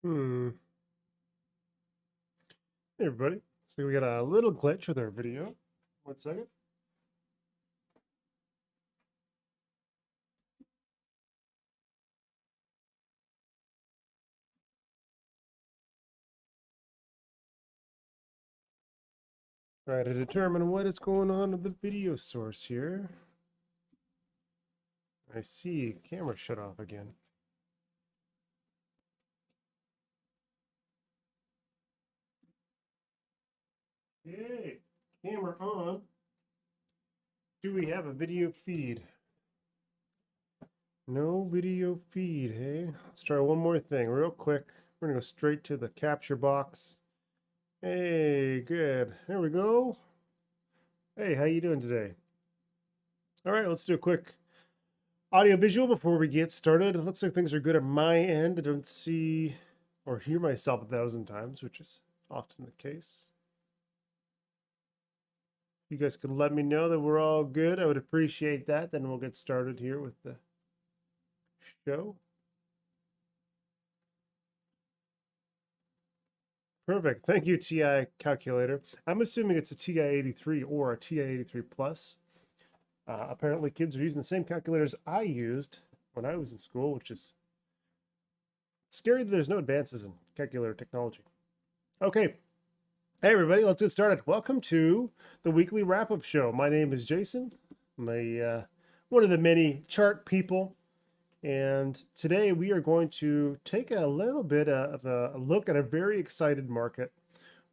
Hey everybody. So we got a little glitch with our video. 1 second. Try to determine what is going on with the video source here. I see camera shut off again. Yay, camera on. Do we have a video feed? No video feed, hey? Let's try one more thing real quick. We're gonna go straight to the capture box. Hey, good. There we go. Hey, how you doing today? All right, let's do a quick audio visual before we get started. It looks like things are good at my end. I don't see or hear myself 1,000 times, which is often the case. You guys could let me know that we're all good. I would appreciate that. Then we'll get started here with the show. Perfect. Thank you, TI calculator. I'm assuming it's a TI-83 or a TI-83 Plus. Apparently, kids are using the same calculators I used when I was in school, which is scary that there's no advances in calculator technology. Okay. Hey, everybody, let's get started. Welcome to the weekly wrap-up show. My name is Jason. I'm one of the many chart people. And today we are going to take a little bit of a look at a very excited market.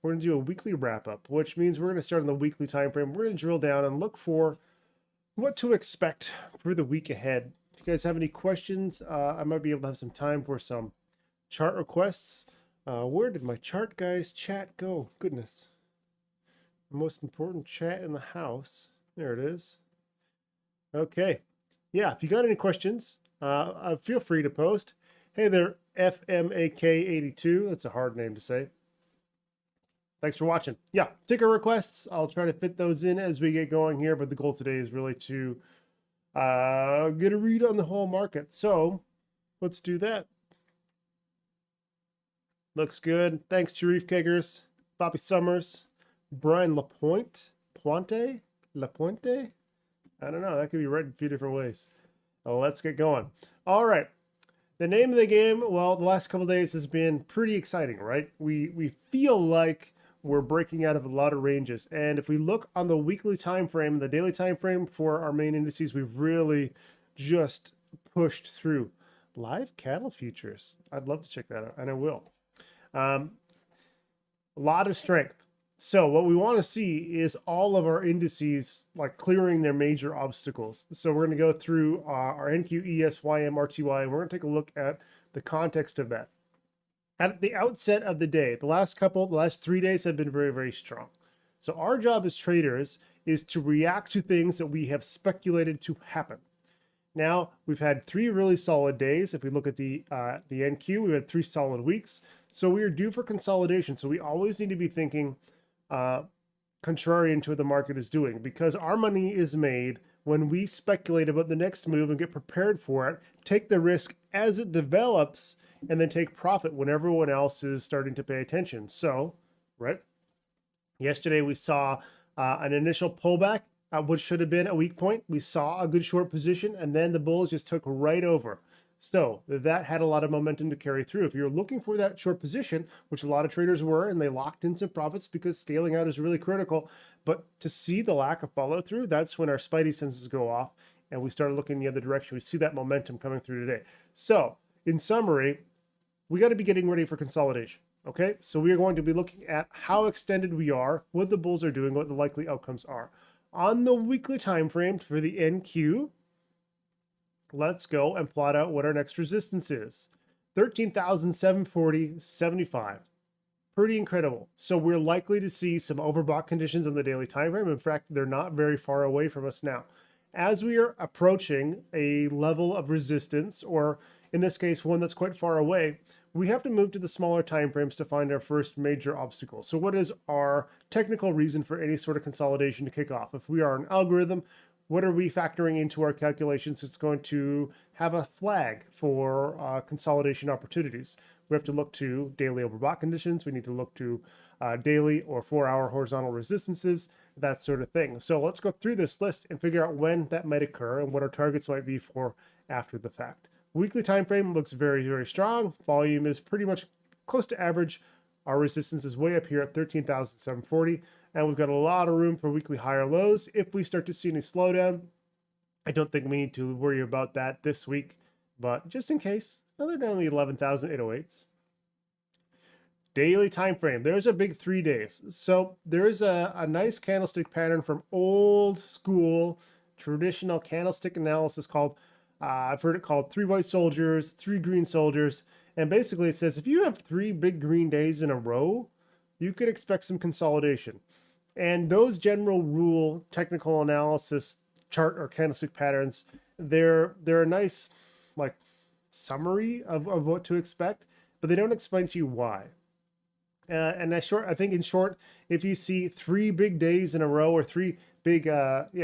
We're going to do a weekly wrap-up, which means we're going to start on the weekly time frame. We're going to drill down and look for what to expect for the week ahead. If you guys have any questions, I might be able to have some time for some chart requests. Where did my chart guys chat go? Goodness. The most important chat in the house. There it is. Okay. Yeah, if you got any questions, feel free to post. Hey there, FMAK82. That's a hard name to say. Thanks for watching. Yeah, ticker requests. I'll try to fit those in as we get going here, but the goal today is really to get a read on the whole market. So let's do that. Looks good. Thanks, Sharif Keggers, Bobby Summers, Brian Lapointe. Lapointe? I don't know. That could be read in a few different ways. Well, let's get going. All right. The name of the game, well, the last couple days has been pretty exciting, right? We feel like we're breaking out of a lot of ranges. And if we look on the weekly time frame, the daily time frame for our main indices, we've really just pushed through. Live cattle futures. I'd love to check that out, and I will. A lot of strength. So what we want to see is all of our indices like clearing their major obstacles. So we're going to go through our NQ, ES, YM, RTY, and we're going to take a look at the context of that. At the outset of the day, the last 3 days have been very, very strong. So our job as traders is to react to things that we have speculated to happen. Now, we've had 3 really solid days. If we look at the NQ, we've had 3 solid weeks. So we are due for consolidation. So we always need to be thinking contrarian to what the market is doing, because our money is made when we speculate about the next move and get prepared for it, take the risk as it develops, and then take profit when everyone else is starting to pay attention. So, right, yesterday we saw an initial pullback, which should have been a weak point. We saw a good short position, and then the bulls just took right over. So that had a lot of momentum to carry through. If you're looking for that short position, which a lot of traders were, and they locked in some profits because scaling out is really critical, but to see the lack of follow through, that's when our spidey senses go off and we start looking the other direction. We see that momentum coming through today. So in summary, we got to be getting ready for consolidation. Okay, so we are going to be looking at how extended we are, what the bulls are doing, what the likely outcomes are. On the weekly time frame for the NQ, let's go and plot out what our next resistance is. 13,740.75. Pretty incredible. So we're likely to see some overbought conditions on the daily time frame. In fact, they're not very far away from us now. As we are approaching a level of resistance, or in this case, one that's quite far away, we have to move to the smaller time frames to find our first major obstacle. So what is our technical reason for any sort of consolidation to kick off? If we are an algorithm, what are we factoring into our calculations? It's going to have a flag for consolidation opportunities. We have to look to daily overbought conditions. We need to look to daily or 4-hour horizontal resistances, that sort of thing. So let's go through this list and figure out when that might occur and what our targets might be for after the fact. Weekly time frame looks very, very strong. Volume is pretty much close to average. Our resistance is way up here at 13,740, and we've got a lot of room for weekly higher lows. If we start to see any slowdown, I don't think we need to worry about that this week, but just in case, they're down the 11,808s. Daily time frame. There's a big 3 days. So there is a nice candlestick pattern from old school traditional candlestick analysis called, I've heard it called 3 white soldiers, 3 green soldiers. And basically it says if you have 3 big green days in a row, you could expect some consolidation. And those general rule technical analysis chart or candlestick patterns, they're a nice like summary of what to expect, but they don't explain to you why. And I think in short, if you see 3 big days in a row or 3 big,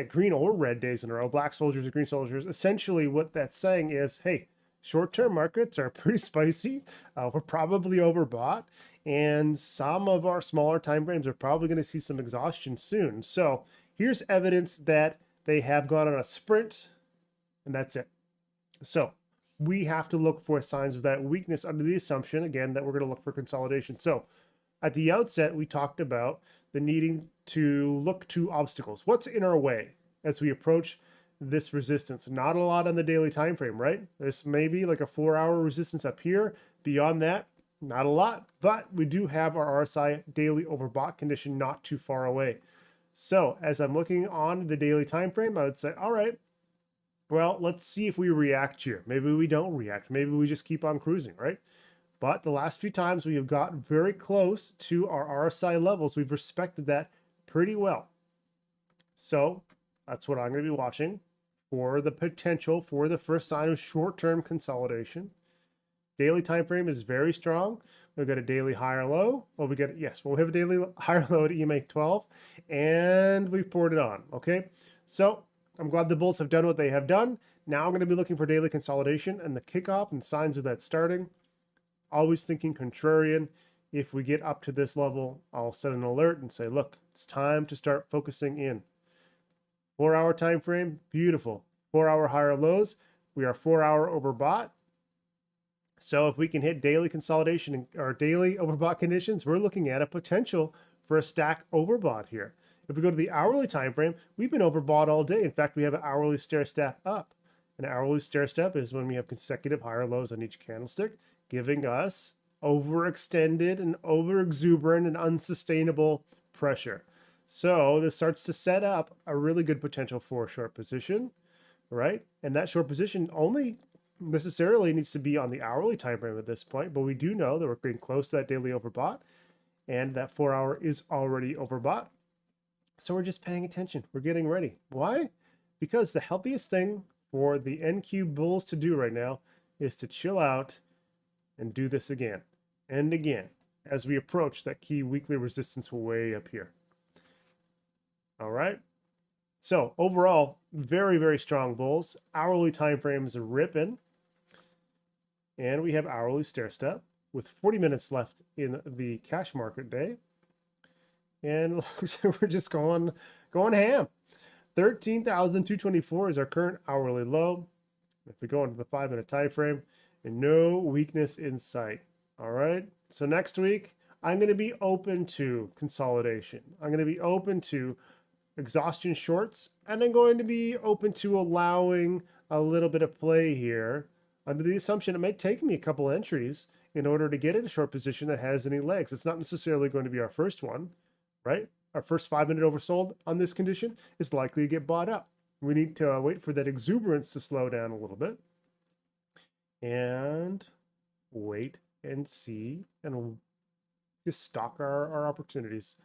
green or red days in a row, black soldiers or green soldiers, essentially what that's saying is, hey, short-term markets are pretty spicy. We're probably overbought, and some of our smaller time frames are probably going to see some exhaustion soon. So here's evidence that they have gone on a sprint, and that's it. So we have to look for signs of that weakness under the assumption, again, that we're going to look for consolidation. So at the outset, we talked about the needing to look to obstacles. What's in our way as we approach this resistance? Not a lot on the daily time frame, right? There's maybe like a 4-hour resistance up here. Beyond that, not a lot, but we do have our RSI daily overbought condition not too far away. So as I'm looking on the daily time frame, I would say, all right, well, let's see if we react here. Maybe we don't react. Maybe we just keep on cruising, right? But the last few times we have gotten very close to our RSI levels. We've respected that pretty well. So that's what I'm going to be watching for, the potential for the first sign of short-term consolidation. Daily time frame is very strong. We've got a daily higher low. Well, we have a daily higher low at EMA 12, and we've poured it on. Okay, so I'm glad the bulls have done what they have done. Now I'm going to be looking for daily consolidation and the kickoff and signs of that starting. Always thinking contrarian. If we get up to this level, I'll set an alert and say, look, it's time to start focusing in. 4-hour time frame, beautiful. 4-hour higher lows. We are 4-hour overbought. So if we can hit daily consolidation or daily overbought conditions, we're looking at a potential for a stack overbought here. If we go to the hourly time frame, we've been overbought all day. In fact, we have an hourly stair step up. An hourly stair step is when we have consecutive higher lows on each candlestick, giving us overextended and overexuberant and unsustainable pressure. So this starts to set up a really good potential for a short position, right? And that short position only necessarily needs to be on the hourly time frame at this point, but we do know that we're getting close to that daily overbought, and that 4-hour is already overbought. So we're just paying attention. We're getting ready. Why? Because the healthiest thing for the NQ bulls to do right now is to chill out and do this again and again as we approach that key weekly resistance way up here. All right. So overall, very, very strong bulls. Hourly time frames are ripping. And we have hourly stair step with 40 minutes left in the cash market day. And we're just going ham. 13,224 is our current hourly low. If we go into the 5-minute time frame, and no weakness in sight. All right. So next week, I'm going to be open to consolidation. I'm going to be open to exhaustion shorts, and I'm going to be open to allowing a little bit of play here under the assumption it may take me a couple entries in order to get in a short position that has any legs. It's not necessarily going to be our first one, right? Our first 5-minute oversold on this condition is likely to get bought up. We need to wait for that exuberance to slow down a little bit and wait and see and just stalk our opportunities.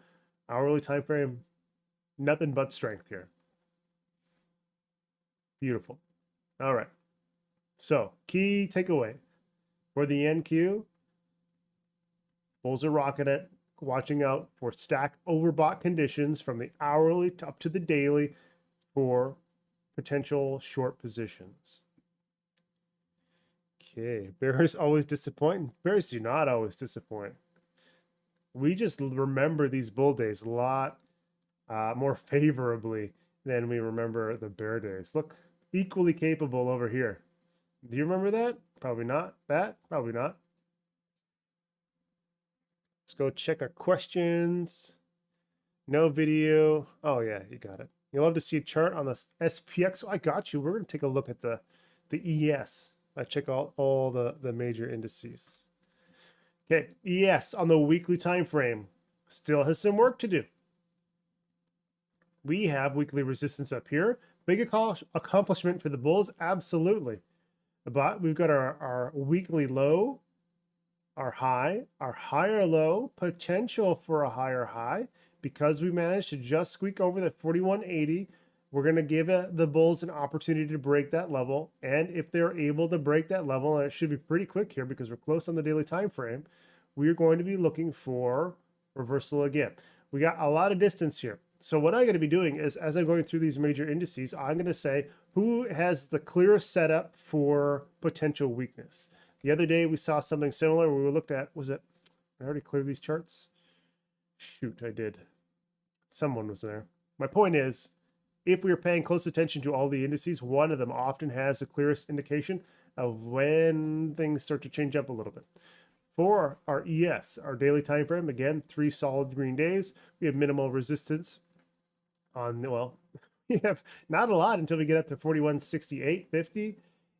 Hourly time frame, nothing but strength here. Beautiful. All right. So key takeaway for the NQ, bulls are rocking it, watching out for stack overbought conditions from the hourly up to the daily for potential short positions. Okay, bears always disappoint. Bears do not always disappoint. We just remember these bull days a lot more favorably than we remember the bear days. Look, equally capable over here. Do you remember that? Probably not. That? Probably not. Let's go check our questions. No video. Oh yeah, you got it. You'll love to see a chart on the SPX. Oh, I got you. We're going to take a look at the ES. I check all the major indices. Okay, ES on the weekly time frame still has some work to do. We have weekly resistance up here. Big accomplishment for the bulls, absolutely. But we've got our weekly low, our high, our higher low, potential for a higher high. Because we managed to just squeak over the 4180, we're going to give the bulls an opportunity to break that level. And if they're able to break that level, and it should be pretty quick here because we're close on the daily time frame, we're going to be looking for reversal again. We got a lot of distance here. So what I'm going to be doing is, as I'm going through these major indices, I'm going to say who has the clearest setup for potential weakness. The other day we saw something similar where we looked at, I already cleared these charts? Shoot, I did. Someone was there. My point is, if we are paying close attention to all the indices, one of them often has the clearest indication of when things start to change up a little bit. For our ES, our daily time frame, again, 3 solid green days. We have minimal resistance on, well, we have not a lot until we get up to 41.68.50.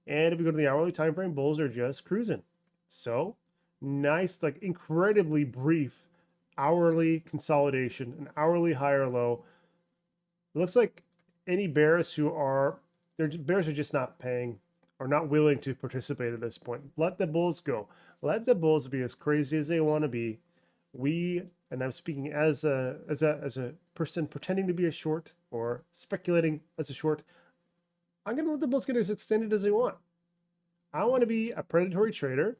And if we go to the hourly time frame, bulls are just cruising. So nice, like incredibly brief hourly consolidation, an hourly higher low. It looks like any bears bears are just not paying or not willing to participate at this point. Let the bulls go. Let the bulls be as crazy as they want to be. And I'm speaking as a person pretending to be a short or speculating as a short. I'm going to let the bulls get as extended as they want. I want to be a predatory trader,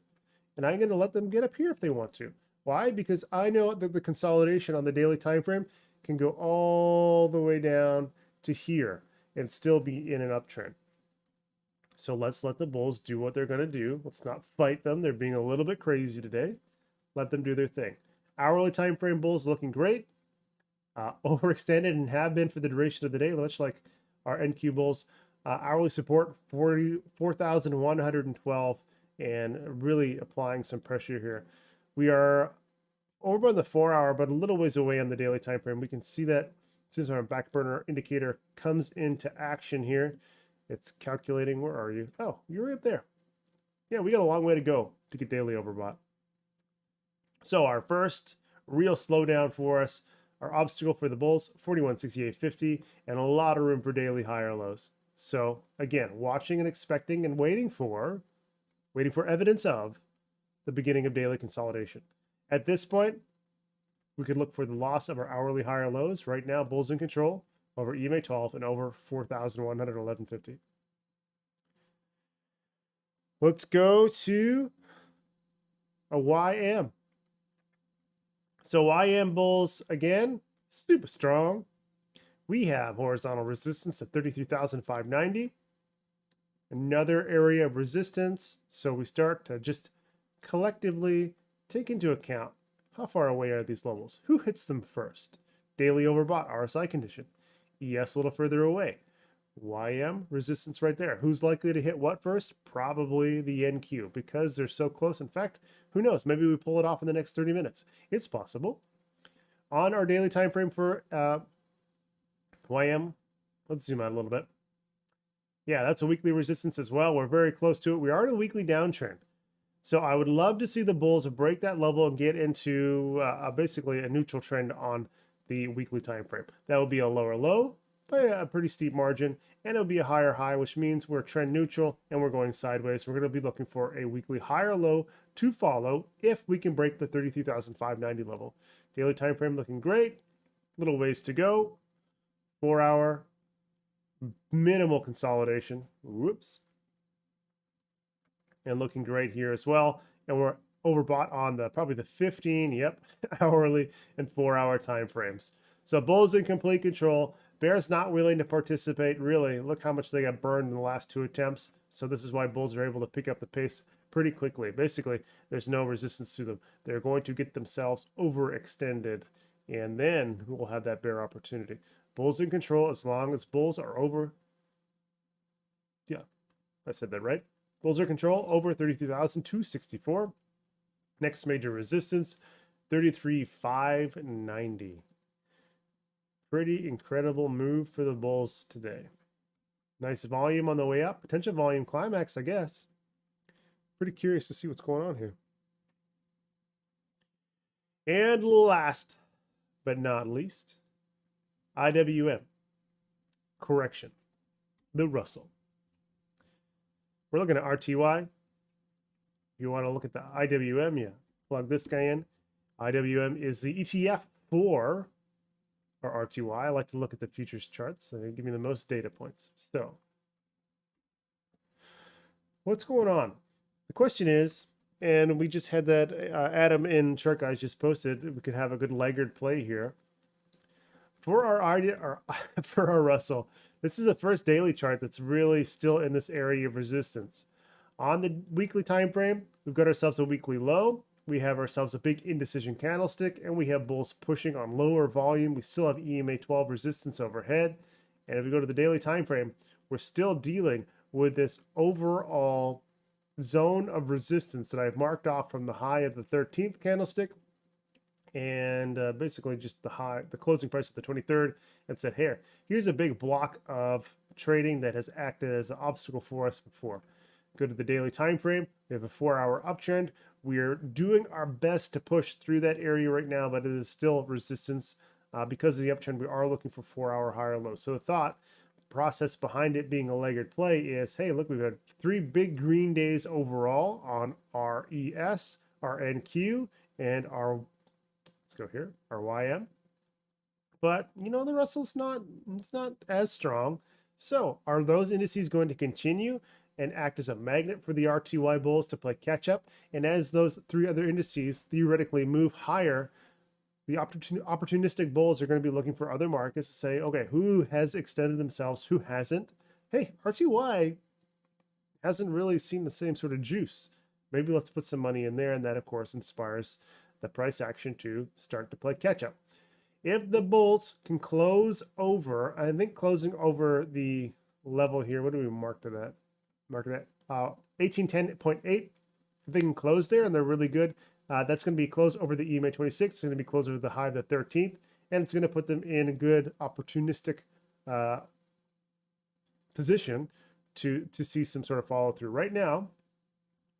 and I'm going to let them get up here if they want to. Why? Because I know that the consolidation on the daily time frame can go all the way down to here and still be in an uptrend. So let's let the bulls do what they're going to do. Let's not fight them. They're being a little bit crazy today. Let them do their thing. Hourly time frame bulls looking great. Overextended and have been for the duration of the day, much like our NQ bulls. Hourly support 44,112 and really applying some pressure here. We are over on the 4-hour, but a little ways away on the daily time frame. We can see that since our back burner indicator comes into action here, it's calculating. Where are you? Oh, you're right up there. Yeah, we got a long way to go to get daily overbought. So our first real slowdown for us, our obstacle for the bulls, 41.6850, and a lot of room for daily higher lows. So again, watching and expecting and waiting for evidence of the beginning of daily consolidation. At this point, we could look for the loss of our hourly higher lows. Right now, bulls in control over EMA 12 and over 4,111.50. Let's go to a YM. So YM bulls, again, super strong. We have horizontal resistance at 33,590. Another area of resistance. So we start to just collectively take into account how far away are these levels? Who hits them first? Daily overbought, RSI condition. ES a little further away. YM, resistance right there. Who's likely to hit what first? Probably the NQ because they're so close. In fact, who knows? Maybe we pull it off in the next 30 minutes. It's possible. On our daily time frame for YM, let's zoom out a little bit. Yeah, that's a weekly resistance as well. We're very close to it. We are in a weekly downtrend. So I would love to see the bulls break that level and get into basically a neutral trend on the weekly time frame. That would be a lower low by a pretty steep margin, and it'll be a higher high, which means we're trend neutral and we're going sideways. We're going to be looking for a weekly higher low to follow if we can break the 33,590 level. Daily time frame looking great. Little ways to go. 4-hour, minimal consolidation. Whoops. And looking great here as well. And we're overbought on probably the 15, hourly and 4-hour time frames. So bulls in complete control. Bears not willing to participate, really. Look how much they got burned in the last 2 attempts. So this is why bulls are able to pick up the pace pretty quickly. Basically, there's no resistance to them. They're going to get themselves overextended, and then we'll have that bear opportunity. Bulls in control as long as bulls are over. Yeah, I said that right. Bulls are control over 33,264. Next major resistance, 33,590. Pretty incredible move for the bulls today. Nice volume on the way up. Potential volume climax, I guess. Pretty curious to see what's going on here. And last but not least, IWM. Correction. The Russell. We're looking at RTY. If you want to look at the IWM, yeah, plug this guy in. IWM is the ETF for our RTY. I like to look at the futures charts. They give me the most data points. So, what's going on? The question is, and we just had that Adam in TheChartGuys just posted, we could have a good laggard play here. For for our Russell, this is the first daily chart that's really still in this area of resistance. On the weekly time frame, we've got ourselves a weekly low. We have ourselves a big indecision candlestick, and we have bulls pushing on lower volume. We still have EMA 12 resistance overhead. And if we go to the daily time frame, we're still dealing with this overall zone of resistance that I've marked off from the high of the 13th candlestick and basically just the closing price of the 23rd, and said, here, here's a big block of trading that has acted as an obstacle for us before. Go to the daily time frame. We have a 4-hour uptrend. We are doing our best to push through that area right now, but it is still resistance. Because of the uptrend, we are looking for 4-hour higher lows. So the thought process behind it being a laggard play is, hey, look, we've had 3 big green days overall on our ES, our NQ, and our, let's go here, our YM. But, you know, the Russell's it's not as strong. So are those indices going to continue and act as a magnet for the RTY bulls to play catch up? And as those 3 other indices theoretically move higher, the opportunistic bulls are going to be looking for other markets to say, okay, who has extended themselves, who hasn't? Hey, RTY hasn't really seen the same sort of juice. Maybe let's put some money in there, and that, of course, inspires the price action to start to play catch up. If the bulls can close over, I think closing over the level here, what do we mark it at? 1810.8. If they can close there and they're really good, that's going to be close over the EMA 26. It's going to be close over the high of the 13th, and it's going to put them in a good opportunistic position to see some sort of follow through. Right now,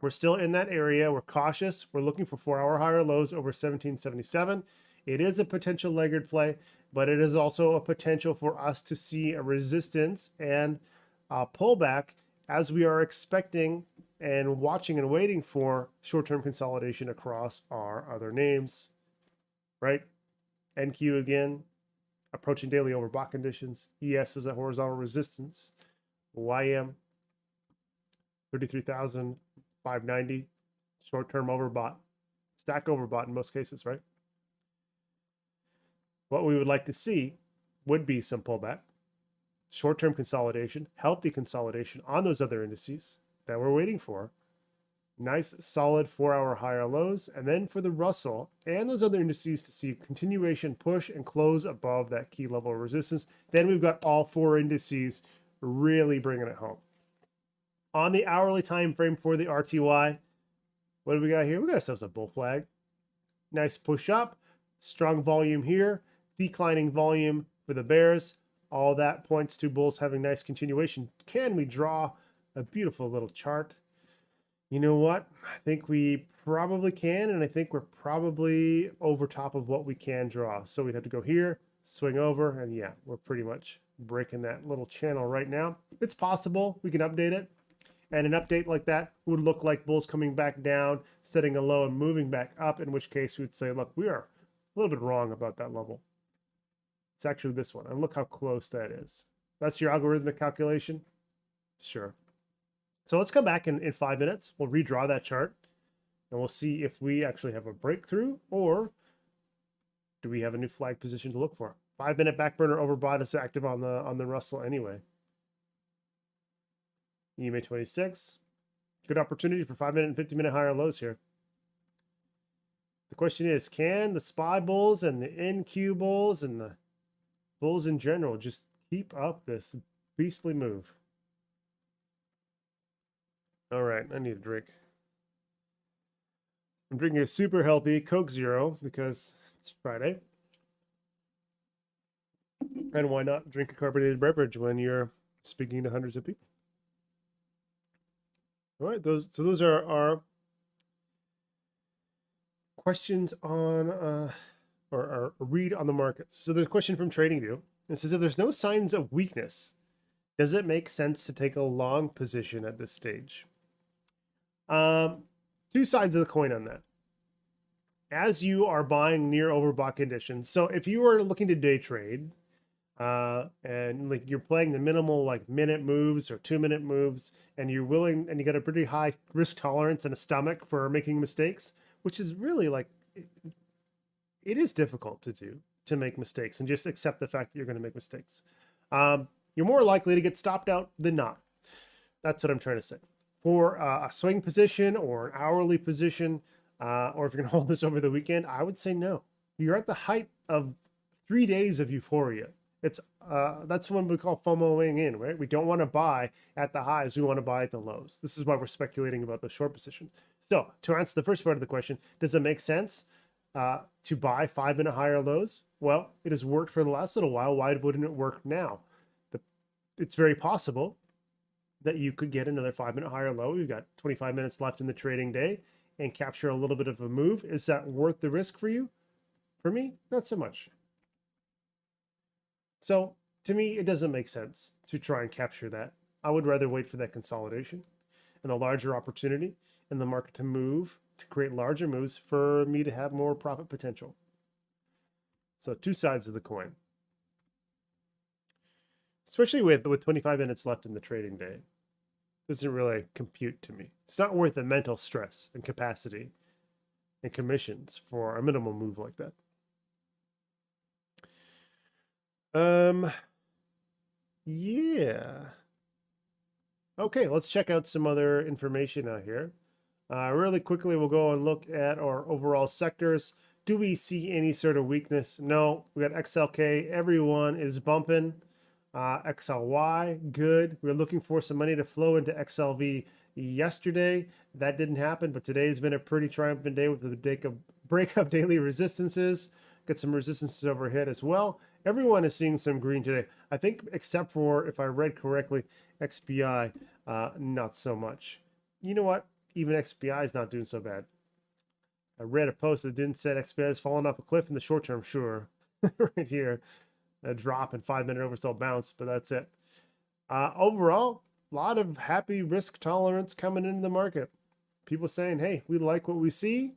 we're still in that area. We're cautious. We're looking for 4-hour higher lows over 1777. It is a potential laggard play, but it is also a potential for us to see a resistance and a pullback as we are expecting and watching and waiting for short-term consolidation across our other names, right? NQ again, approaching daily overbought conditions. ES is a horizontal resistance. YM, 33,590, short-term overbought. Stack overbought in most cases, right? What we would like to see would be some pullback, short-term consolidation, healthy consolidation on those other indices that we're waiting for. Nice, solid 4-hour higher lows. And then for the Russell and those other indices to see continuation push and close above that key level of resistance. Then we've got all 4 indices really bringing it home. On the hourly time frame for the RTY, what do we got here? We got ourselves a bull flag. Nice push up, strong volume here, declining volume for the bears. All that points to bulls having nice continuation. Can we draw a beautiful little chart? You know what? I think we probably can, and I think we're probably over top of what we can draw. So we'd have to go here, swing over, and yeah, we're pretty much breaking that little channel right now. It's possible we can update it, and an update like that would look like bulls coming back down, setting a low and moving back up, in which case we would say, look, we are a little bit wrong about that level. It's actually this one, and look how close that is. That's your algorithmic calculation? Sure. So let's come back in 5 minutes. We'll redraw that chart, and we'll see if we actually have a breakthrough, or do we have a new flag position to look for. 5-minute back burner overbought is active on the Russell anyway. EMA 26. Good opportunity for 5-minute and 50-minute higher lows here. The question is, can the SPY bulls and the NQ bulls and the bulls in general just keep up this beastly move? All right, I need a drink. I'm drinking a super healthy Coke Zero because it's Friday. And why not drink a carbonated beverage when you're speaking to hundreds of people? All right, those are our questions on or our read on the markets. So there's a question from TradingView. It says, if there's no signs of weakness, does it make sense to take a long position at this stage? Two sides of the coin on that. As you are buying near overbought conditions, so if you are looking to day trade, and like you're playing the minimal like minute moves or 2-minute moves, and you're willing and you got a pretty high risk tolerance and a stomach for making mistakes, which is really like it is difficult to do, to make mistakes and just accept the fact that you're going to make mistakes. You're more likely to get stopped out than not. That's what I'm trying to say. For a swing position or an hourly position, or if you're going to hold this over the weekend, I would say no. You're at the height of 3 days of euphoria. It's that's what we call FOMOing in, right? We don't want to buy at the highs. We want to buy at the lows. This is why we're speculating about the short positions. So to answer the first part of the question, does it make sense to buy 5-minute higher lows? Well, it has worked for the last little while. Why wouldn't it work now? It's very possible that you could get another 5-minute higher low. You've got 25 minutes left in the trading day and capture a little bit of a move. Is that worth the risk for you? For me, not so much. So to me, it doesn't make sense to try and capture that. I would rather wait for that consolidation and a larger opportunity in the market to move, to create larger moves for me to have more profit potential. So two sides of the coin. Especially with 25 minutes left in the trading day. Doesn't really compute to me. It's not worth the mental stress and capacity and commissions for a minimal move like that. Yeah. Okay, let's check out some other information out here. Really quickly, we'll go and look at our overall sectors. Do we see any sort of weakness? No. We got XLK. Everyone is bumping. XLY, good. We were looking for some money to flow into XLV yesterday. That didn't happen, but today's been a pretty triumphant day with the break of daily resistances. Got some resistances overhead as well. Everyone is seeing some green today. I think except for, if I read correctly, XPI, not so much. You know what? Even XPI is not doing so bad. I read a post that didn't say XPI has fallen off a cliff in the short term, sure. Right here. A drop and 5-minute oversold bounce, but that's it. Overall, a lot of happy risk tolerance coming into the market. People saying, hey, we like what we see.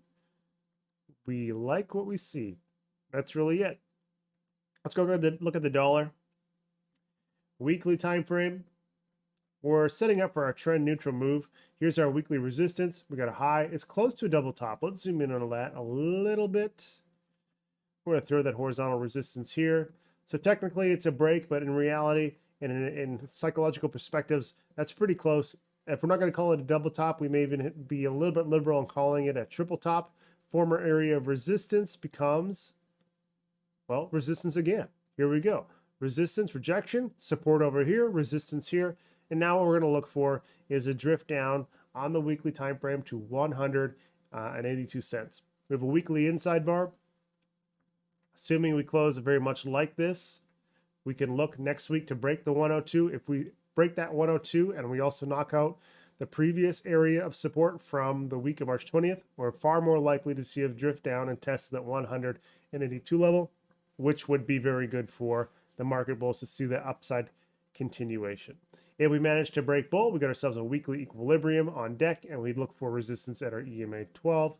We like what we see. That's really it. Let's go look at the dollar. Weekly time frame. We're setting up for our trend neutral move. Here's our weekly resistance. We got a high. It's close to a double top. Let's zoom in on that a little bit. We're going to throw that horizontal resistance here. So technically it's a break, but in reality and in psychological perspectives, that's pretty close. If we're not going to call it a double top, we may even be a little bit liberal in calling it a triple top. Former area of resistance becomes, well, resistance again. Here we go. Resistance, rejection, support over here, resistance here. And now what we're going to look for is a drift down on the weekly time frame to 182 cents. We have a weekly inside bar. Assuming we close very much like this, we can look next week to break the 102. If we break that 102 and we also knock out the previous area of support from the week of March 20th, we're far more likely to see a drift down and test that 182 level, which would be very good for the market bulls to see the upside continuation. If we manage to break bull, we got ourselves a weekly equilibrium on deck, and we'd look for resistance at our EMA 12.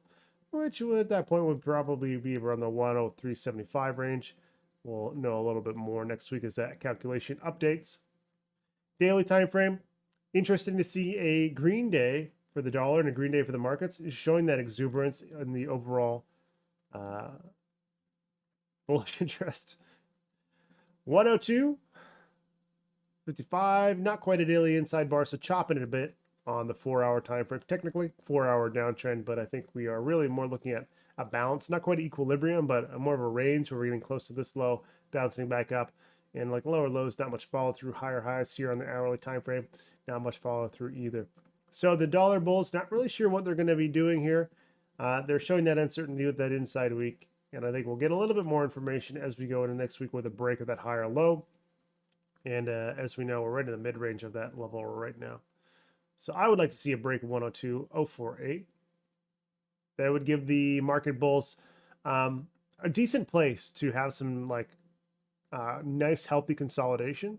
Which at that point would probably be around the 103.75 range. We'll know a little bit more next week as that calculation updates. Daily time frame. Interesting to see a green day for the dollar and a green day for the markets is showing that exuberance in the overall bullish interest. 102, 55, not quite a daily inside bar, so chopping it a bit on the 4-hour time frame. Technically, 4-hour downtrend, but I think we are really more looking at a balance, not quite equilibrium, but more of a range where we're getting close to this low, bouncing back up. And like lower lows, not much follow through, higher highs here on the hourly time frame, not much follow through either. So the dollar bulls, not really sure what they're going to be doing here. They're showing that uncertainty with that inside week. And I think we'll get a little bit more information as we go into next week with a break of that higher low. And as we know, we're right in the mid-range of that level right now. So I would like to see a break of 102.048. That would give the market bulls a decent place to have some like nice, healthy consolidation.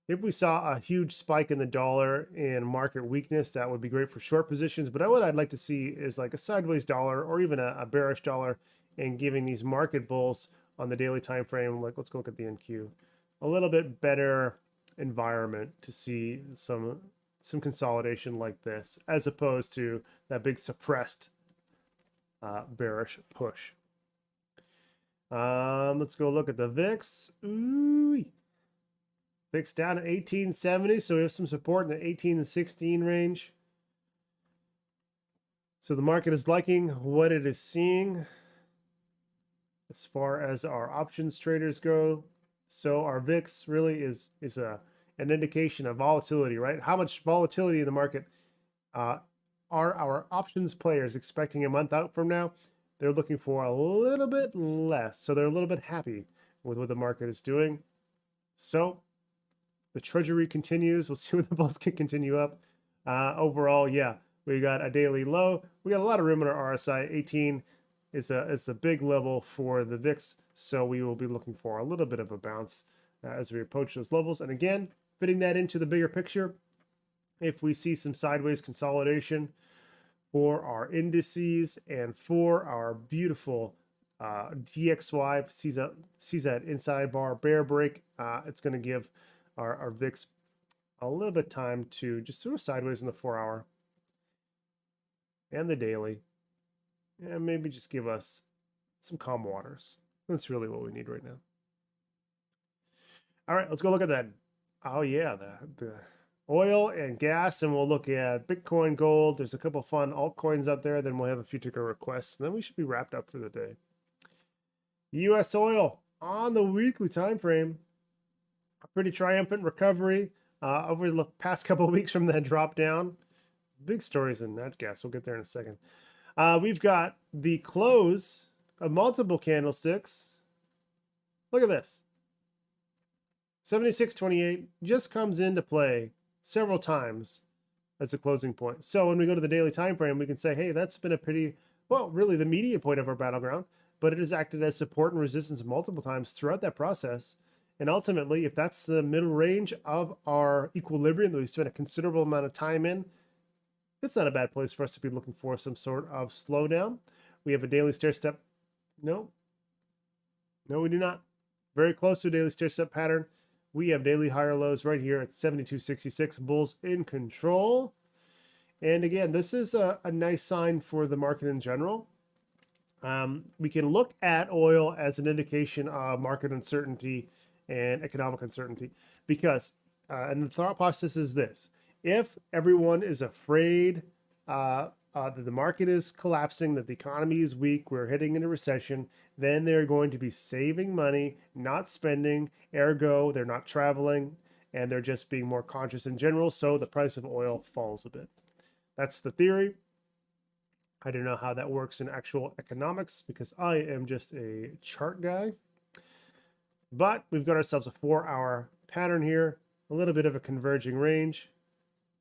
If we saw a huge spike in the dollar and market weakness, that would be great for short positions. But what I'd like to see is like a sideways dollar or even a bearish dollar, and giving these market bulls on the daily time frame, like let's go look at the NQ, a little bit better environment to see some consolidation like this, as opposed to that big suppressed bearish push. Let's go look at the VIX. Ooh. VIX down at 1870, so we have some support in the 1816 range. So the market is liking what it is seeing as far as our options traders go. So our VIX really is an indication of volatility, right? How much volatility in the market are our options players expecting a month out from now? They're looking for a little bit less. So they're a little bit happy with what the market is doing. So the treasury continues. We'll see when the bulls can continue up. Overall, yeah, we got a daily low. We got a lot of room in our RSI. 18 is a big level for the VIX. So we will be looking for a little bit of a bounce as we approach those levels. And again, fitting that into the bigger picture, if we see some sideways consolidation for our indices and for our beautiful DXY, sees that inside bar bear break, it's going to give our VIX a little bit of time to just sort of sideways in the 4-hour and the daily, and maybe just give us some calm waters. That's really what we need right now. All right, let's go look at that. Oh yeah, the oil and gas, and we'll look at Bitcoin, gold. There's a couple fun altcoins out there. Then we'll have a few ticker requests, and then we should be wrapped up for the day. U.S. oil on the weekly time frame, a pretty triumphant recovery over the past couple of weeks from that drop down. Big stories in that gas. We'll get there in a second. We've got the close of multiple candlesticks. Look at this. 76.28 just comes into play several times as a closing point. So when we go to the daily time frame, we can say, hey, that's been a pretty, well, really the median point of our battleground, but it has acted as support and resistance multiple times throughout that process. And ultimately, if that's the middle range of our equilibrium that we spent a considerable amount of time in, it's not a bad place for us to be looking for some sort of slowdown. We have a daily stair step. No, we do not. Very close to a daily stair step pattern. We have daily higher lows right here at 72.66. Bulls in control. And again, this is a nice sign for the market in general. We can look at oil as an indication of market uncertainty and economic uncertainty, because, and the thought process is this: if everyone is afraid that the market is collapsing, that the economy is weak, we're heading into recession, then they're going to be saving money, not spending, ergo, they're not traveling, and they're just being more conscious in general, so the price of oil falls a bit. That's the theory. I don't know how that works in actual economics, because I am just a chart guy. But we've got ourselves a 4-hour pattern here, a little bit of a converging range.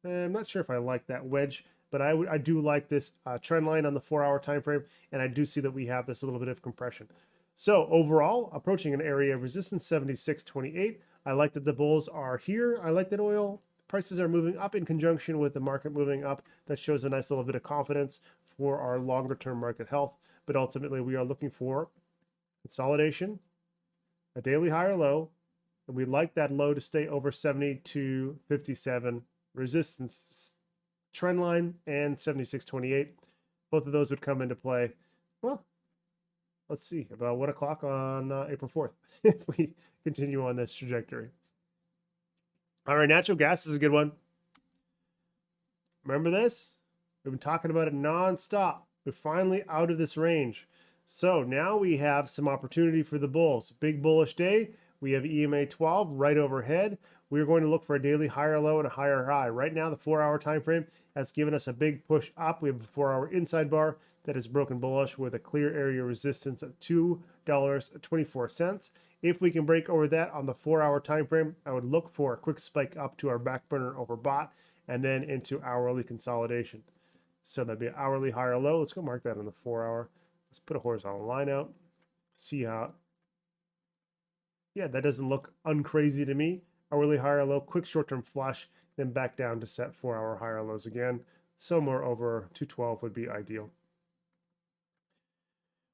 I'm not sure if I like that wedge, but I do like this trend line on the 4-hour time frame, and I do see that we have this a little bit of compression. So overall, approaching an area of resistance, 76.28. I like that the bulls are here. I like that oil prices are moving up in conjunction with the market moving up. That shows a nice little bit of confidence for our longer term market health. But ultimately, we are looking for consolidation, a daily higher low, and we'd like that low to stay over 72.57 resistance trend line and 76.28. Both of those would come into play, well, let's see, about 1 o'clock on April 4th, if we continue on this trajectory. All right, natural gas is a good one. Remember this? We've been talking about it nonstop. We're finally out of this range. So now we have some opportunity for the bulls. Big bullish day. We have EMA 12 right overhead. We're going to look for a daily higher low and a higher high. Right now, the 4-hour time frame has given us a big push up. We have a 4-hour inside bar that is broken bullish with a clear area resistance at $2.24. If we can break over that on the 4-hour time frame, I would look for a quick spike up to our back burner overbought and then into hourly consolidation. So that'd be an hourly higher low. Let's go mark that on the 4-hour. Let's put a horizontal line out. See how, yeah, that doesn't look uncrazy to me. Hourly higher low, quick short-term flush, then back down to set 4-hour higher lows again. Somewhere over 212 would be ideal.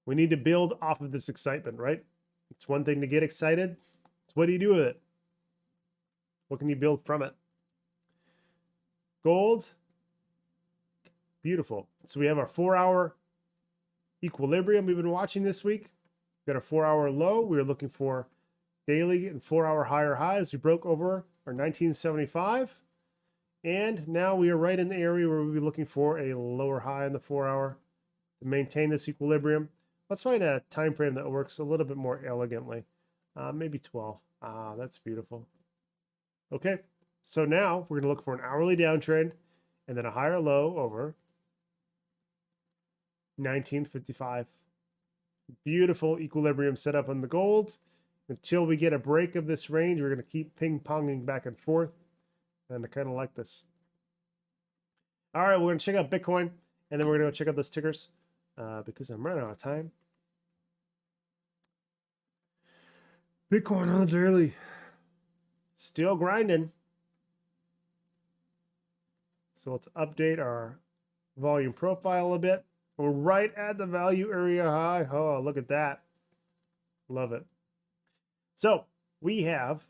We need to build off of this excitement, right? It's one thing to get excited. It's what do you do with it? What can you build from it? Gold, beautiful. So we have our 4-hour equilibrium we've been watching this week. We've got a 4-hour low. We were looking for daily and 4-hour higher highs. We broke over our 1975. And now we are right in the area where we'll be looking for a lower high in the 4-hour to maintain this equilibrium. Let's find a time frame that works a little bit more elegantly. Maybe 12. That's beautiful. Okay, so now we're going to look for an hourly downtrend and then a higher low over 1955. Beautiful equilibrium set up on the gold. Until we get a break of this range, we're going to keep ping-ponging back and forth. And I kind of like this. All right, we're going to check out Bitcoin, and then we're going to go check out those tickers because I'm running out of time. Bitcoin on the daily. Still grinding. So let's update our volume profile a bit. We're right at the value area high. Oh, look at that. Love it. So we have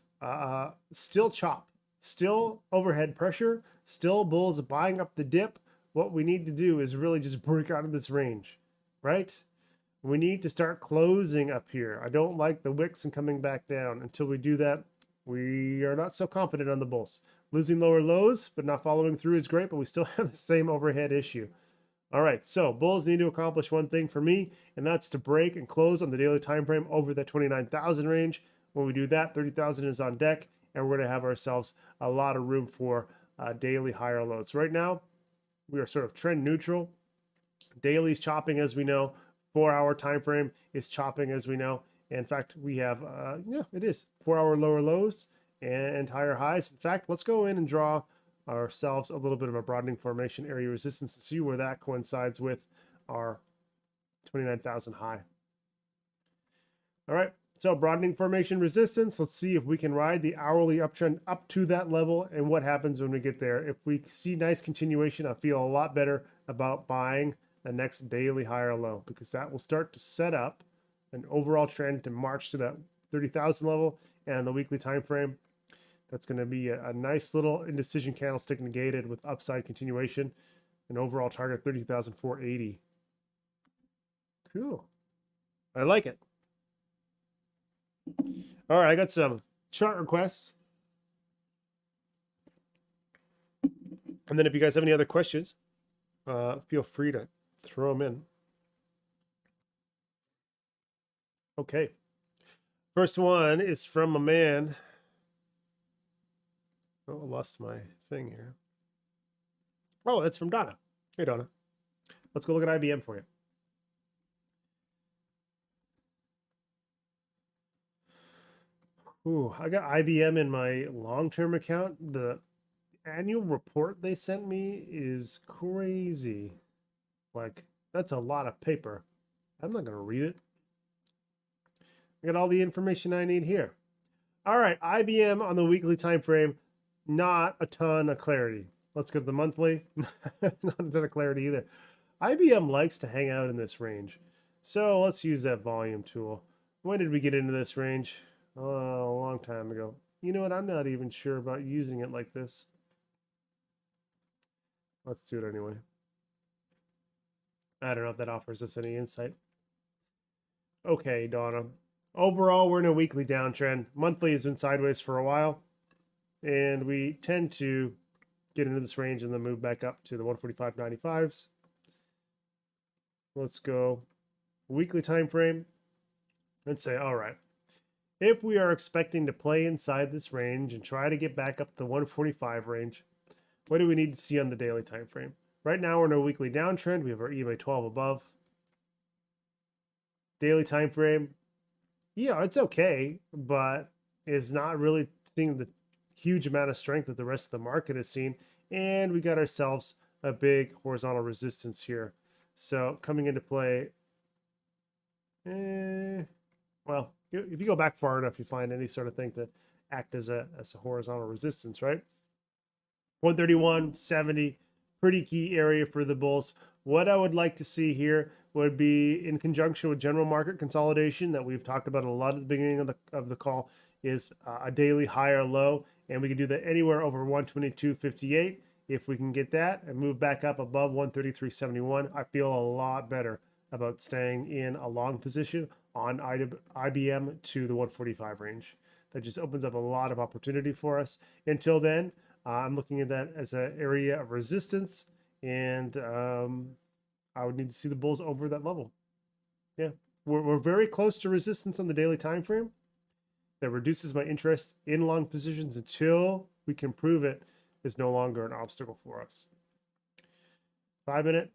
still chop, still overhead pressure, still bulls buying up the dip. What we need to do is really just break out of this range, right? We need to start closing up here. I don't like the wicks and coming back down. Until we do that, we are not so confident on the bulls. Losing lower lows, but not following through is great, but we still have the same overhead issue. All right, so bulls need to accomplish one thing for me, and that's to break and close on the daily time frame over the 29,000 range. When we do that, 30,000 is on deck, and we're going to have ourselves a lot of room for daily higher lows. Right now, we are sort of trend neutral. Daily's chopping, as we know. 4-hour time frame is chopping, as we know. In fact, we have, yeah, it is 4-hour lower lows and higher highs. In fact, let's go in and draw ourselves a little bit of a broadening formation area resistance and see where that coincides with our 29,000 high. All right, so broadening formation resistance. Let's see if we can ride the hourly uptrend up to that level and what happens when we get there. If we see nice continuation, I feel a lot better about buying the next daily higher low because that will start to set up an overall trend to march to that 30,000 level and the weekly time frame. That's going to be a nice little indecision candlestick negated with upside continuation. An overall target 30,480. Cool. I like it. All right, I got some chart requests. And then if you guys have any other questions, feel free to throw them in. Okay. First one is from a man. Oh, I lost my thing here. Oh, that's from Donna. Hey, Donna. Let's go look at IBM for you. Ooh, I got IBM in my long-term account. The annual report they sent me is crazy. Like, that's a lot of paper. I'm not going to read it. I got all the information I need here. All right, IBM on the weekly time frame. Not a ton of clarity. Let's go to the monthly. Not a ton of clarity either. IBM likes to hang out in this range. So let's use that volume tool. When did we get into this range? Oh, a long time ago. You know what? I'm not even sure about using it like this. Let's do it anyway. I don't know if that offers us any insight. Okay, Donna. Overall, we're in a weekly downtrend. Monthly has been sideways for a while, and we tend to get into this range and then move back up to the 145.95s. Let's go weekly time frame and say, all right, if we are expecting to play inside this range and try to get back up the 145 range, what do we need to see on the daily time frame? Right now, we're in a weekly downtrend. We have our EMA 12 above. Daily time frame, yeah, it's okay, but it's not really seeing the huge amount of strength that the rest of the market has seen. And we got ourselves a big horizontal resistance here. So coming into play, well, if you go back far enough, you find any sort of thing to act as a horizontal resistance, right? 131.70, pretty key area for the bulls. What I would like to see here would be in conjunction with general market consolidation that we've talked about a lot at the beginning of the call, is a daily higher low, and we can do that anywhere over 122.58. If we can get that and move back up above 133.71, I feel a lot better about staying in a long position on IBM to the 145 range. That just opens up a lot of opportunity for us. Until then, I'm looking at that as an area of resistance, and I would need to see the bulls over that level. Yeah, we're very close to resistance on the daily time frame. That reduces my interest in long positions until we can prove it is no longer an obstacle for us. 5 minute.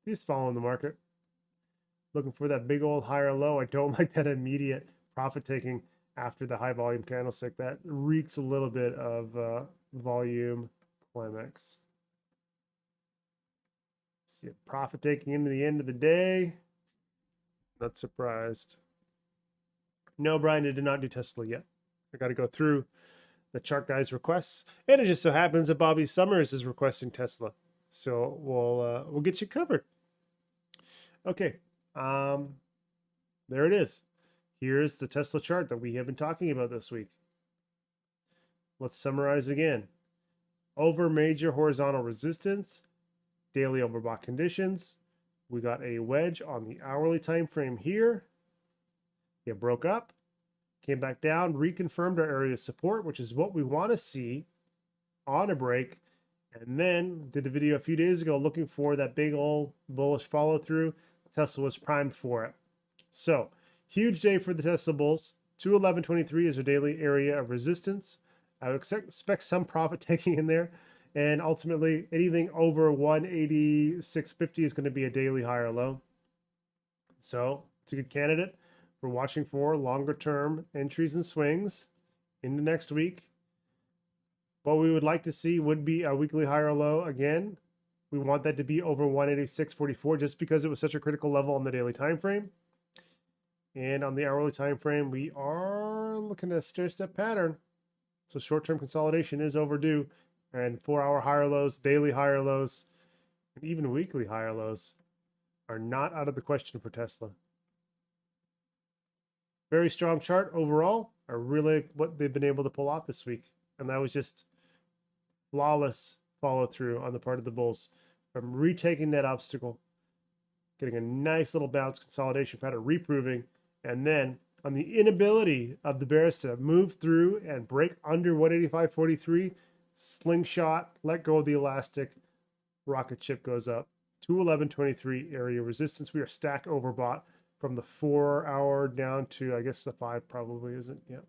He's following the market. Looking for that big old higher low. I don't like that immediate profit taking after the high volume candlestick. That reeks a little bit of volume climax. See a profit taking into the end of the day. Not surprised. No, Brian, I did not do Tesla yet. I got to go through the chart guys' requests, and it just so happens that Bobby Summers is requesting Tesla, so we'll get you covered. Okay, there it is. Here's the Tesla chart that we have been talking about this week. Let's summarize again. Over major horizontal resistance, daily overbought conditions. We got a wedge on the hourly time frame here. It broke up, came back down, reconfirmed our area of support, which is what we want to see on a break. And then did a video a few days ago looking for that big old bullish follow through. Tesla was primed for it. So huge day for the Tesla bulls. 211.23 is our daily area of resistance. I would expect some profit taking in there. And ultimately, anything over 186.50 is going to be a daily higher low. So it's a good candidate for watching for longer term entries and swings into next week. What we would like to see would be a weekly higher low again. We want that to be over 186.44 just because it was such a critical level on the daily time frame. And on the hourly time frame, we are looking at a stair-step pattern. So short-term consolidation is overdue. And 4-hour higher lows, daily higher lows, and even weekly higher lows are not out of the question for Tesla. Very strong chart overall. Are really what they've been able to pull off this week. And that was just flawless follow through on the part of the bulls from retaking that obstacle, getting a nice little bounce consolidation pattern, reproving, and then on the inability of the bears to move through and break under 185.43, slingshot, let go of the elastic, rocket ship goes up. 211.23 area resistance. We are stack overbought from the 4-hour down to, I guess, the 5 probably isn't. Yeah.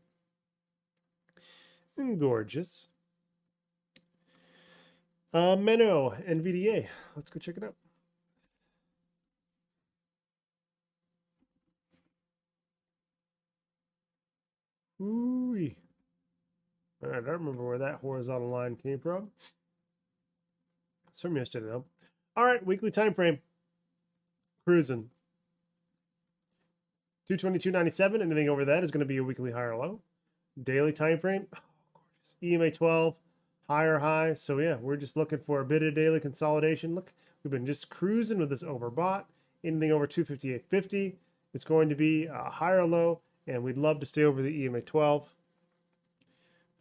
And gorgeous. Menno, NVDA. Let's go check it out. Ooh. All right, I don't remember where that horizontal line came from. It's from yesterday, though. All right, weekly time frame. Cruising. 222.97. Anything over that is going to be a weekly higher low. Daily time frame. Oh, gorgeous. EMA 12. Higher high. So yeah, we're just looking for a bit of daily consolidation. Look, we've been just cruising with this overbought. Anything over 258.50, it's going to be a higher low, and we'd love to stay over the EMA 12.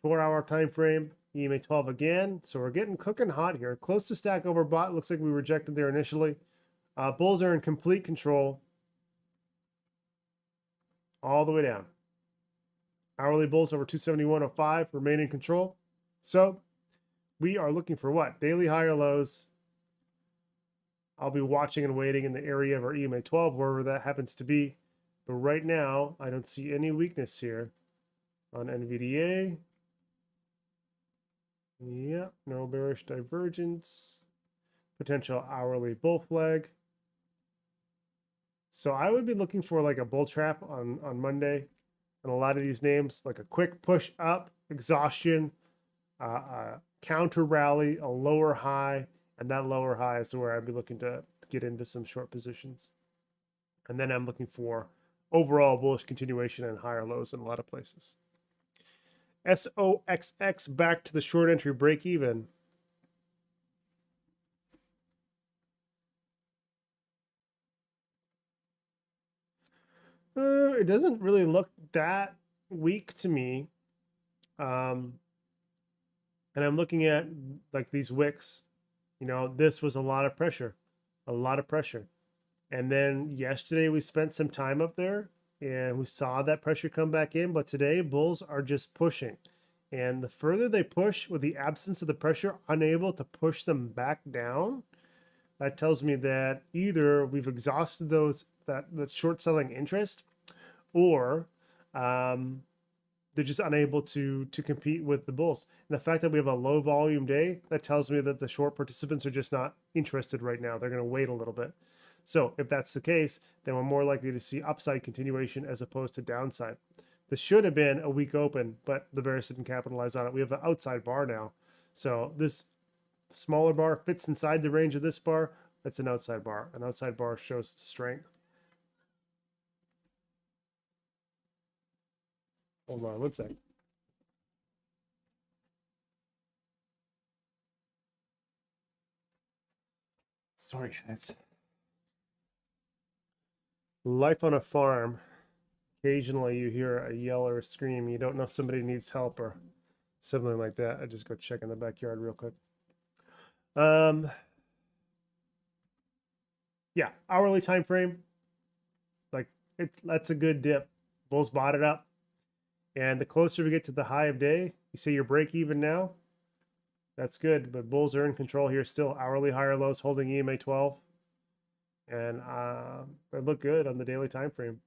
4-hour time frame, EMA 12 again. So we're getting cooking hot here. Close to stack overbought. Looks like we rejected there initially. Bulls are in complete control. all the way down. Hourly bulls over 271.05 remain in control. So we are looking for what? Daily higher lows. I'll be watching and waiting in the area of our EMA 12, wherever that happens to be. But right now, I don't see any weakness here on NVDA. Yeah, no bearish divergence. Potential hourly bull flag. So I would be looking for like a bull trap on Monday on a lot of these names, like a quick push up, exhaustion, counter rally, a lower high, and that lower high is where I'd be looking to get into some short positions. And then I'm looking for overall bullish continuation and higher lows in a lot of places. SOXX back to the short entry break even. It doesn't really look that weak to me. And I'm looking at like these wicks. You know, this was a lot of pressure, a lot of pressure. And then yesterday we spent some time up there and we saw that pressure come back in. But today bulls are just pushing. And the further they push with the absence of the pressure, unable to push them back down, that tells me that either we've exhausted that short selling interest, or they're just unable to compete with the bulls. And the fact that we have a low volume day, that tells me that the short participants are just not interested right now. They're going to wait a little bit. So if that's the case, then we're more likely to see upside continuation as opposed to downside. This should have been a weak open, but the bears didn't capitalize on it. We have an outside bar now. So this smaller bar fits inside the range of this bar. That's an outside bar. An outside bar shows strength. Hold on one sec. Sorry, guys. Life on a farm. Occasionally you hear a yell or a scream. You don't know somebody needs help or something like that. I just go check in the backyard real quick. Yeah, hourly time frame. Like that's a good dip. Bulls bought it up. And the closer we get to the high of day, you see your break even now. That's good, but bulls are in control here still. Hourly higher lows holding EMA 12. And they look good on the daily time frame.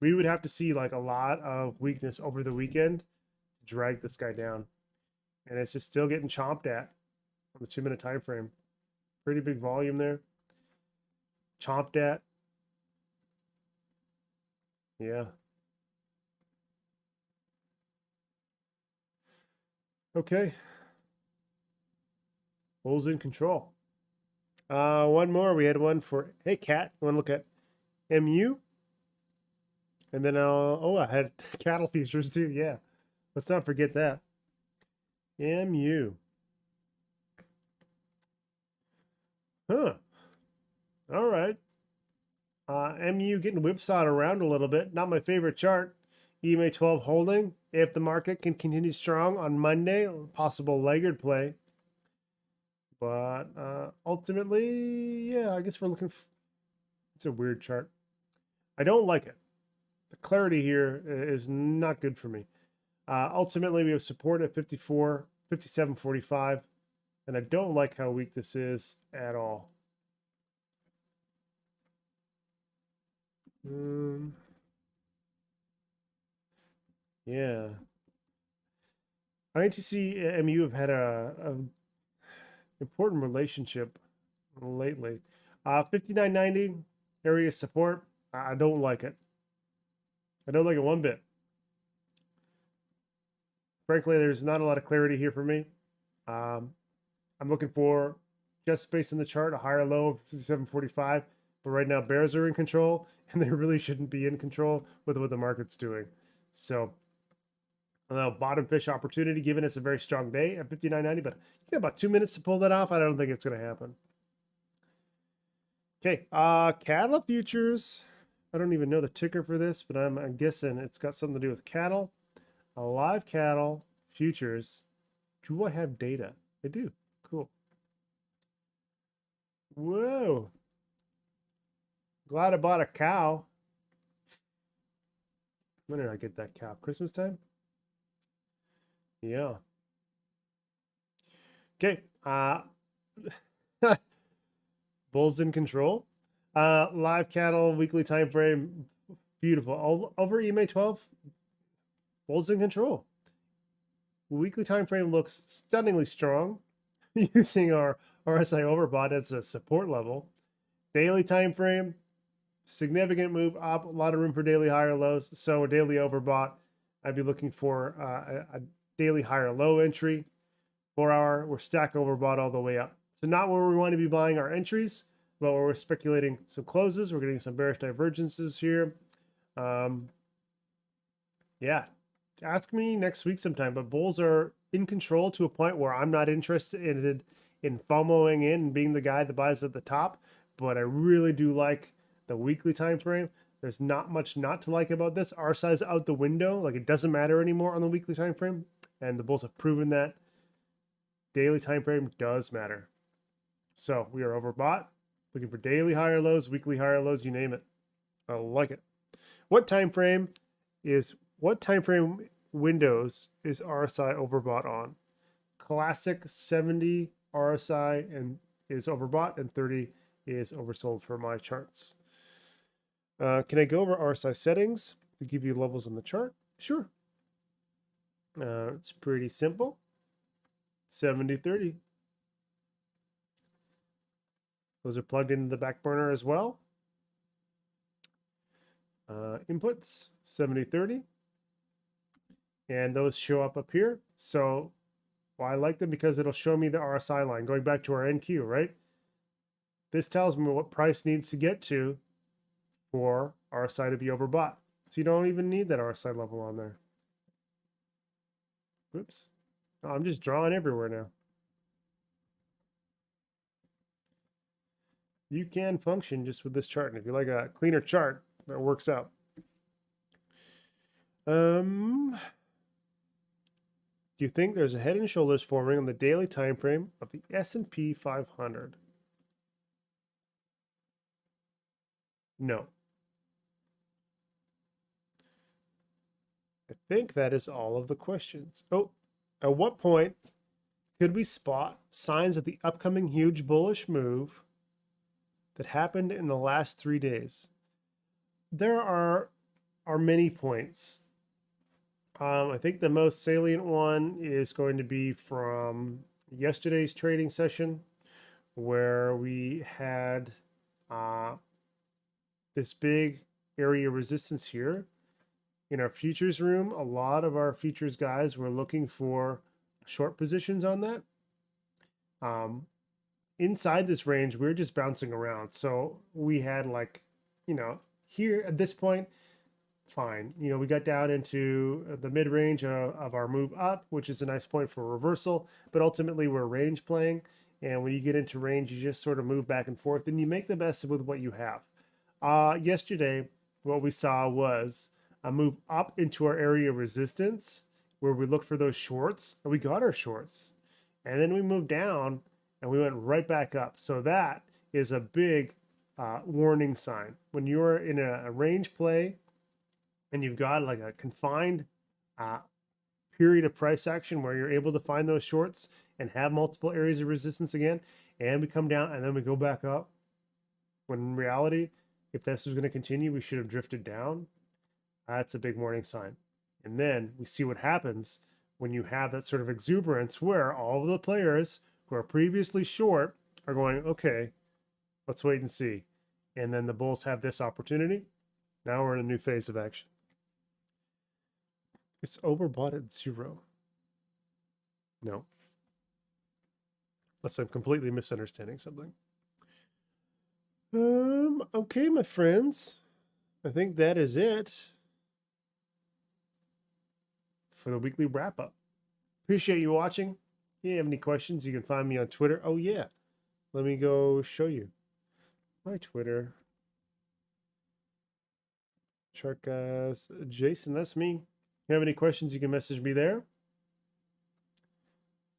We would have to see like a lot of weakness over the weekend to drag this guy down. And it's just still getting chomped at on the 2-minute time frame. Pretty big volume there. Chomped at. Yeah. Okay. Bulls in control. One more. We had one for, hey, Cat, you want to look at MU? And then, I had cattle futures too. Yeah. Let's not forget that. MU. Huh. All right. MU getting whipsawed around a little bit. Not my favorite chart. EMA 12 holding. If the market can continue strong on Monday, possible laggard play. But ultimately, yeah, I guess we're looking for, it's a weird chart. I don't like it. The clarity here is not good for me. Ultimately, we have support at 54, 57.45, and I don't like how weak this is at all. Yeah. INTC and MU have had a important relationship lately. 59.90 area support. I don't like it. I don't like it one bit. Frankly, there's not a lot of clarity here for me. I'm looking for, just based on the chart, a higher low of 57.45. But right now, bears are in control, and they really shouldn't be in control with what the market's doing. So, bottom fish opportunity, given it's a very strong day at 59.90, but you got about 2 minutes to pull that off. I don't think it's going to happen. Okay, cattle futures. I don't even know the ticker for this, but I'm guessing it's got something to do with cattle. Live cattle futures. Do I have data? I do. Cool. Whoa. Glad I bought a cow. When did I get that cap? Christmas time? Yeah. Okay. Bulls in control. Live cattle, weekly time frame. Beautiful. All over EMA 12. Bulls in control. Weekly time frame looks stunningly strong using our RSI overbought as a support level. Daily time frame, significant move up, a lot of room for daily higher lows. So a daily overbought, I'd be looking for a daily higher low entry. 4 hour, we're stack overbought all the way up. So not where we want to be buying our entries, but where we're speculating some closes. We're getting some bearish divergences here. Yeah, ask me next week sometime. But bulls are in control to a point where I'm not interested in FOMOing in and being the guy that buys at the top. But I really do like the weekly time frame. There's not much not to like about this. Our size out the window, like it doesn't matter anymore on the weekly time frame, and the bulls have proven that daily time frame does matter. So we are overbought, looking for daily higher lows, weekly higher lows, you name it. I like it. What time frame windows is RSI overbought on? Classic 70 RSI and is overbought, and 30 is oversold for my charts. Can I go over RSI settings to give you levels on the chart? Sure. It's pretty simple. 70-30. Those are plugged into the back burner as well. Inputs 70-30. And those show up here. So I like them because it'll show me the RSI line. Going back to our NQ, right? This tells me what price needs to get to for RSI to be overbought. So you don't even need that RSI level on there. Oops. Oh, I'm just drawing everywhere now. You can function just with this chart. And if you like a cleaner chart, that works out. Do you think there's a head and shoulders forming on the daily time frame of the S&P 500? No. I think that is all of the questions. Oh, at what point could we spot signs of the upcoming huge bullish move that happened in the last 3 days? There are many points. I think the most salient one is going to be from yesterday's trading session, where we had this big area of resistance here. In our futures room, a lot of our futures guys were looking for short positions on that. Inside this range, we were just bouncing around. So we had like, here at this point, fine. We got down into the mid-range of our move up, which is a nice point for reversal. But ultimately, we're range playing. And when you get into range, you just sort of move back and forth. And you make the best with what you have. Yesterday, what we saw was a move up into our area of resistance where we looked for those shorts, and we got our shorts. And then we moved down and we went right back up. So that is a big warning sign. When you're in a range play and you've got like a confined period of price action where you're able to find those shorts and have multiple areas of resistance again, and we come down and then we go back up, when in reality, if this was going to continue, we should have drifted down. That's a big warning sign. And then we see what happens when you have that sort of exuberance where all of the players who are previously short are going, okay, let's wait and see. And then the bulls have this opportunity. Now we're in a new phase of action. It's overbought at 0. No. Unless I'm completely misunderstanding something. Okay, my friends. I think that is it for the weekly wrap up. Appreciate you watching. If you have any questions, you can find me on Twitter. Oh yeah, let me go show you my Twitter. Chart guys, Jason, that's me. If you have any questions, you can message me there.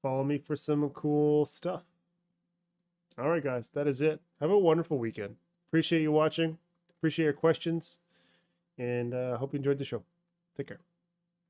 Follow me for some cool stuff. All right, guys, that is it. Have a wonderful weekend. Appreciate you watching. Appreciate your questions, and hope you enjoyed the show. Take care.